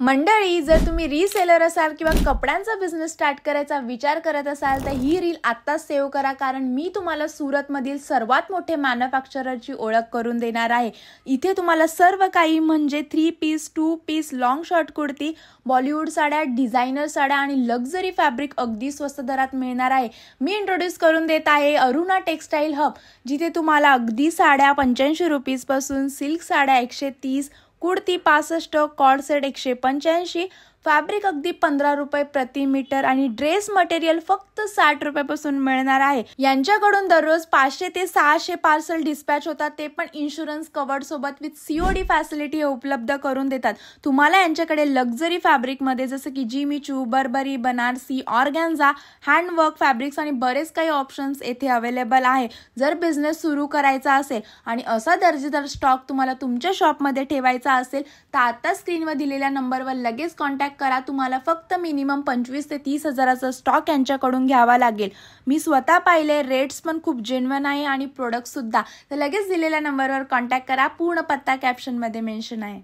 मंडळी, जर तुम्ही रीसेलर असाल किंवा कपड्यांचा बिझनेस स्टार्ट करायचा विचार करत असाल तर ही रील आत्ताच सेव्ह करा, कारण मी तुम्हाला सुरतमधील सर्वात मोठे मॅन्युफॅक्चररची ओळख करून देणार आहे। इथे तुम्हाला सर्व काही म्हणजे 3 piece, 2 piece, long short kurti, Bollywood साड्या, डिझायनर साड्या आणि लक्झरी फॅब्रिक अगदी स्वस्त दरात मिळणार आहे। मी इंट्रोड्यूस करून देत आहे अरुणा टेक्सटाईल हब, जिथे तुम्हाला अगदी साड्या 85 रुपीजपासून, सिल्क साड्या 130, कुर्ती 65, कॉर्ड सेट 185, फॅब्रिक अगदी 15 रुपये प्रति मीटर आणि ड्रेस मटेरियल फक्त 60 रुपयापासून मिळणार आहे। यांच्याकडून दररोज 500 ते 600 पार्सल डिस्पॅच होतात, ते पण इन्शुरन्स कवर्ड सोबत विथ सीओडी फॅसिलिटी उपलब्ध करून देतात। तुम्हाला यांच्याकडे लक्झरी फॅब्रिक मध्ये जसं की Jimmy Choo, Barbari, Banarasi, organza, handwork fabrics आणि बरेच काही ऑप्शन्स येथे अवेलेबल आहे। जर बिझनेस सुरू करायचा असेल आणि असा दर्जेदार स्टॉक तुम्हाला तुमच्या शॉपमध्ये ठेवायचा असेल तर आता स्क्रीनवर दिलेल्या नंबरवर लगेच कॉन्टॅक्ट करा। तुम्हाला फक्त मिनिमम 25 ते 30 हजाराचा स्टॉक यांच्याकडून घ्यावा लागेल। मी स्वतः पाहिले, रेट्स पण खूप जेन्युइन आहे आणि प्रोडक्ट सुद्धा। तर लगेच दिलेल्या नंबरवर कॉन्टॅक्ट करा। पूर्ण पत्ता कॅप्शन मध्ये मेन्शन आहे।